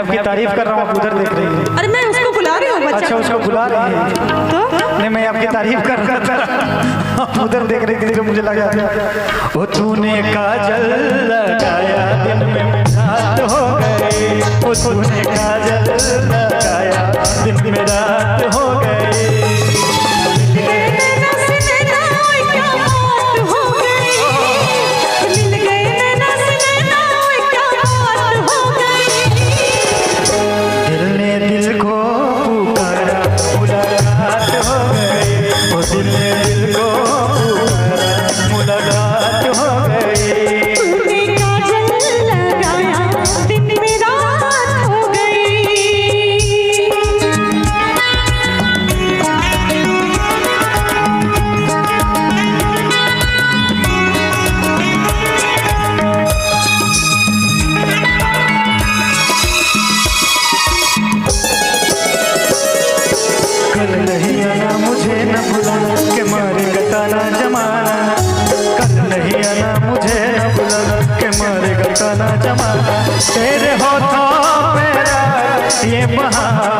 आपकी तारीफ कर रहा हूँ, आप उधर देख रही हैं। अरे मैं उसको बुला रही हूँ बच्चा। अच्छा उसको बुला रही है तो नहीं, मैं आपकी तारीफ कर रहा था, आप उधर देख रही थी तो मुझे लगा ओ तूने काजल लगाया दिन में रात हो गई, ओ तूने काजल लगाया दिन में रात हो गई। कल नहीं आना मुझे न बुलाना के मारे गताना जमाना, कल नहीं आना मुझे न बुलाना के मारे गताना जमाना, तेरे होठों पे ये बहार